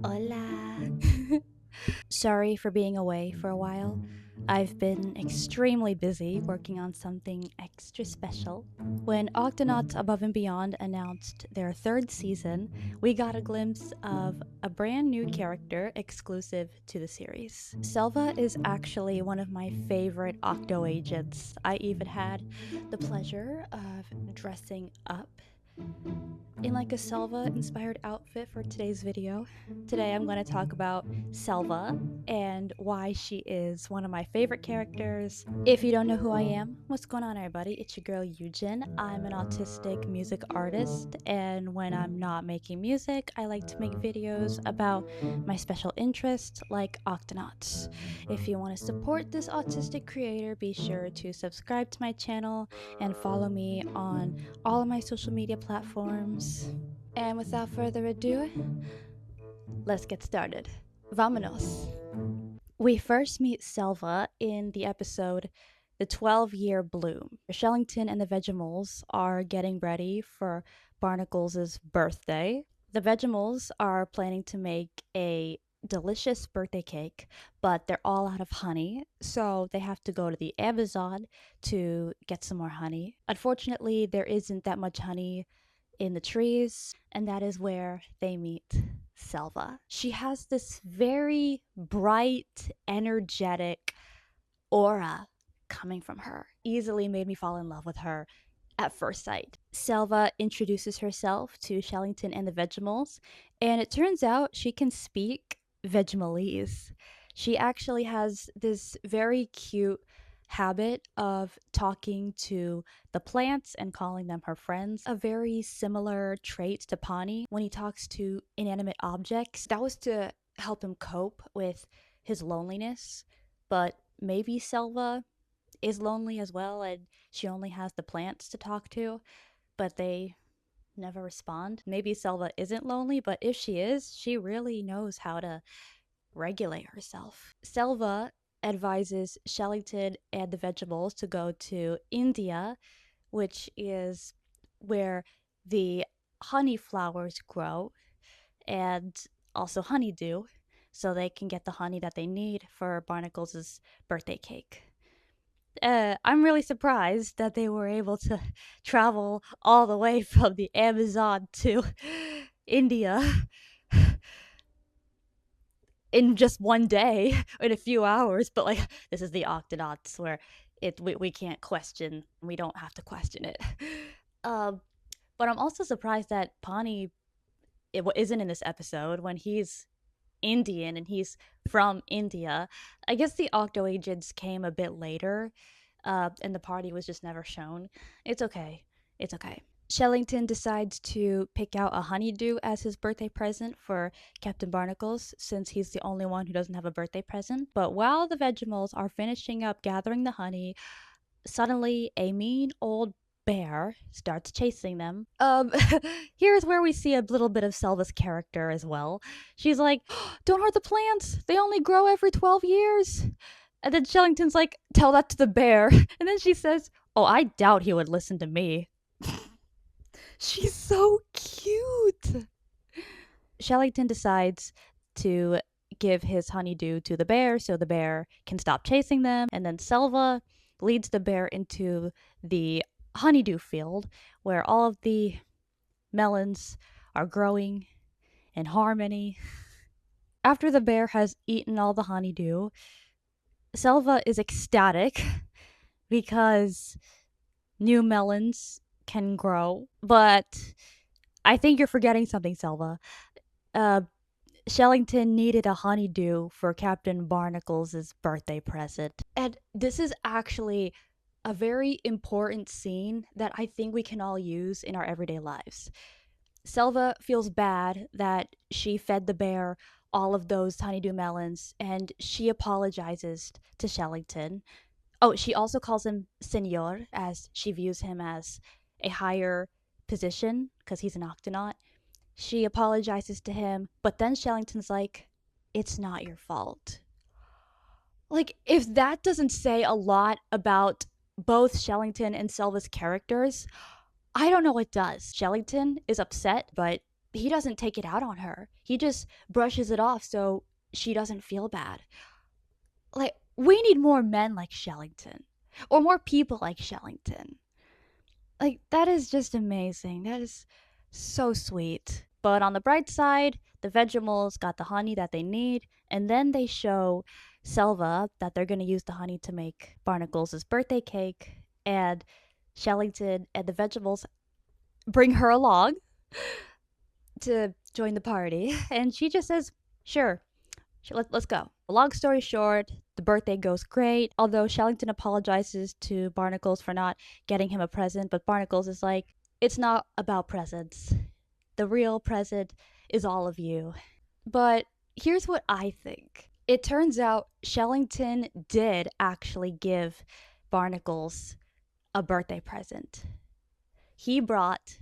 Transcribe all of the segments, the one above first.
Hola. Sorry for being away for a while. I've been extremely busy working on something extra special. When Octonauts Above and Beyond announced their third season, we got a glimpse of a brand new character exclusive to the series. Selva is actually one of my favorite Octo agents. I even had the pleasure of dressing up in like a Selva inspired outfit for today's video. Today I'm going to talk about Selva and why she is one of my favorite characters. If you don't know who I am, what's going on everybody? It's your girl Eugen. I'm an autistic music artist, and when I'm not making music, I like to make videos about my special interests like Octonauts. If you want to support this autistic creator, be sure to subscribe to my channel and follow me on all of my social media platforms. And without further ado, let's get started. Vámonos. We first meet Selva in the episode The 12-Year Bloom. Shellington and the Vegemals are getting ready for Barnacles' birthday. The Vegemals are planning to make a delicious birthday cake, but they're all out of honey, so they have to go to the Amazon to get some more honey. Unfortunately, there isn't that much honey in the trees, and that is where they meet Selva. She has this very bright, energetic aura coming from her. Easily made me fall in love with her at first sight. Selva introduces herself to Shellington and the Vegemals, and it turns out she can speak Vegemalese. She actually has this very cute habit of talking to the plants and calling them her friends. A very similar trait to Pawnee when he talks to inanimate objects. That was to help him cope with his loneliness, but maybe Selva is lonely as well and she only has the plants to talk to, but they never respond. Maybe Selva isn't lonely, but if she is, she really knows how to regulate herself. Selva advises Shellington and the Vegetables to go to India, which is where the honey flowers grow and also honeydew, so they can get the honey that they need for Barnacles' birthday cake. I'm really surprised that they were able to travel all the way from the Amazon to India in just one day, in a few hours. But like, this is the Octonauts, where we can't question, we don't have to question it. Um, but I'm also surprised that Pawnee isn't in this episode when he's Indian and he's from India. I guess the Octo agents came a bit later, and the party was just never shown. It's okay. It's okay. Shellington decides to pick out a honeydew as his birthday present for Captain Barnacles, since he's the only one who doesn't have a birthday present. But while the Vegemals are finishing up gathering the honey, suddenly a mean old bear starts chasing them. Here's where we see a little bit of Selva's character as well. She's like, "Don't hurt the plants. They only grow every 12 years." And then Shellington's like, "Tell that to the bear." And then she says, "Oh, I doubt he would listen to me." She's so cute. Shellington decides to give his honeydew to the bear so the bear can stop chasing them. And then Selva leads the bear into the honeydew field where all of the melons are growing in harmony. After the bear has eaten all the honeydew, Selva is ecstatic because new melons can grow. But I think you're forgetting something, Selva. Shellington needed a honeydew for Captain Barnacles' birthday present. And this is actually a very important scene that I think we can all use in our everyday lives. Selva feels bad that she fed the bear all of those honeydew melons, and she apologizes to Shellington. Oh, she also calls him Senor, as she views him as a higher position because he's an Octonaut. She apologizes to him, but then Shellington's like, "It's not your fault." Like, if that doesn't say a lot about both Shellington and Selva's characters, I don't know what does. Shellington is upset, but he doesn't take it out on her. He just brushes it off so she doesn't feel bad. Like, we need more men like Shellington, or more people like Shellington. Like, that is just amazing. That is so sweet. But on the bright side, the Vegemals got the honey that they need, and then they show Selva that they're going to use the honey to make Barnacles' birthday cake, and Shellington and the Vegemals bring her along to join the party, and she just says, sure, let's go. Long story short, the birthday goes great, although Shellington apologizes to Barnacles for not getting him a present, but Barnacles is like, it's not about presents. The real present is all of you. But here's what I think. It turns out Shellington did actually give Barnacles a birthday present. He brought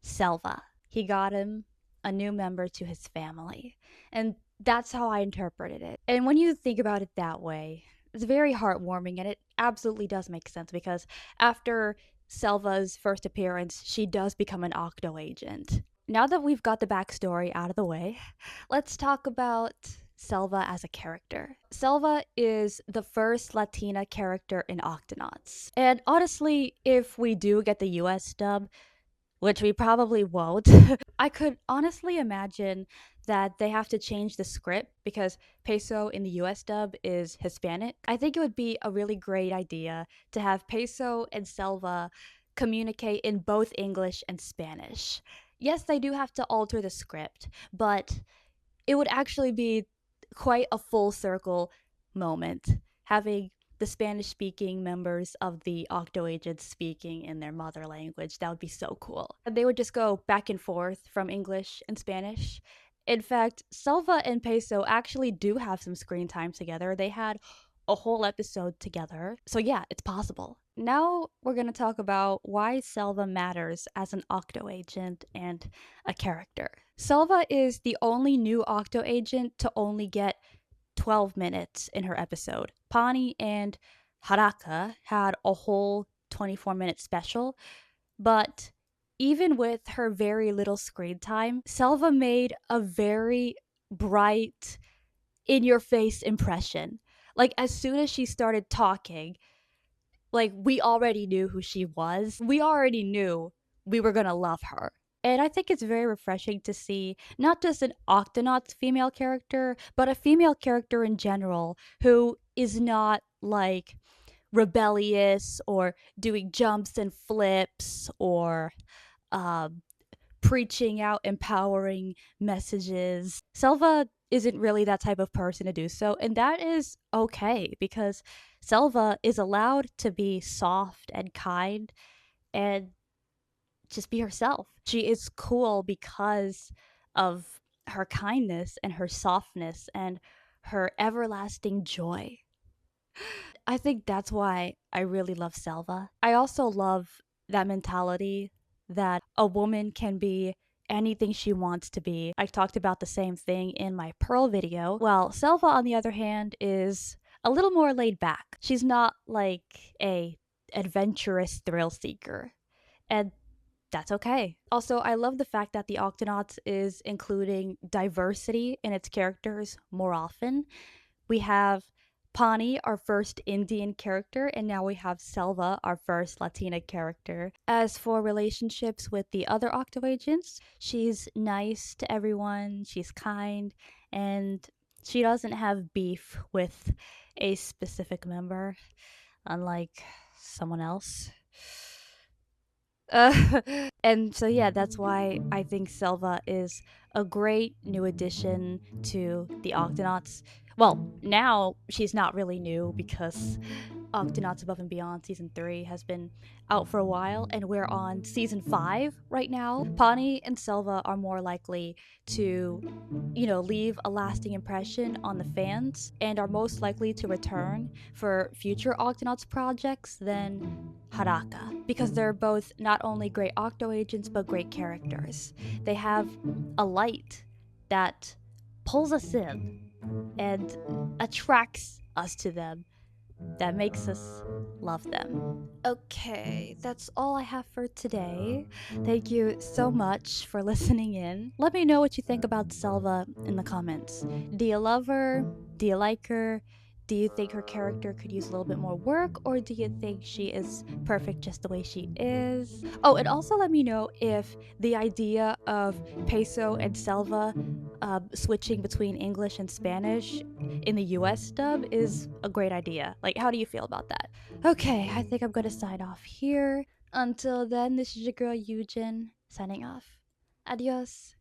Selva. He got him a new member to his family. And that's how I interpreted it. And when you think about it that way, it's very heartwarming, and it absolutely does make sense because after Selva's first appearance, she does become an Octo agent. Now that we've got the backstory out of the way, let's talk about Selva as a character. Selva is the first Latina character in Octonauts. And honestly, if we do get the US dub, which we probably won't, I could honestly imagine that they have to change the script because Peso in the US dub is Hispanic. I think it would be a really great idea to have Peso and Selva communicate in both English and Spanish. Yes, they do have to alter the script, but it would actually be quite a full circle moment having the Spanish speaking members of the Octo Agents speaking in their mother language. That would be so cool. They would just go back and forth from English and Spanish. In fact, Selva and Peso actually do have some screen time together. They had a whole episode together. So, yeah, it's possible. Now we're going to talk about why Selva matters as an Octo Agent and a character. Selva is the only new Octo Agent to only get 12 minutes in her episode. Pani and Haraka had a whole 24-minute special, but even with her very little screen time, Selva made a very bright, in your face impression. Like, as soon as she started talking, like, we already knew who she was. We already knew we were gonna love her. And I think it's very refreshing to see not just an Octonauts female character, but a female character in general who is not like rebellious or doing jumps and flips or um, preaching out empowering messages. Selva isn't really that type of person to do so, and that is okay because Selva is allowed to be soft and kind and just be herself. She is cool because of her kindness and her softness and her everlasting joy. I think that's why I really love Selva. I also love that mentality that a woman can be anything she wants to be. I talked about the same thing in my Pearl video. Well, Selva, on the other hand, is a little more laid back. She's not like a adventurous thrill seeker. And that's okay. Also, I love the fact that the Octonauts is including diversity in its characters more often. We have Pani, our first Indian character, and now we have Selva, our first Latina character. As for relationships with the other Octo agents, she's nice to everyone, she's kind, and she doesn't have beef with a specific member, unlike someone else. Uh, and so, yeah, that's why I think Selva is a great new addition to the Octonauts. Well, now she's not really new because Octonauts Above and Beyond Season 3 has been out for a while, and we're on Season 5 right now. Pani and Selva are more likely to, leave a lasting impression on the fans and are most likely to return for future Octonauts projects than Haraka, because they're both not only great Octo agents but great characters. They have a light that pulls us in and attracts us to them that makes us love them. Okay, that's all I have for today. Thank you so much for listening in. Let me know what you think about Selva in the comments. Do you love her? Do you like her? Do you think her character could use a little bit more work, or do you think she is perfect just the way she is? Oh, and also let me know if the idea of Peso and Selva switching between English and Spanish in the US dub is a great idea. Like, how do you feel about that? Okay, I think I'm gonna sign off here. Until then, this is your girl Eugen signing off. Adios.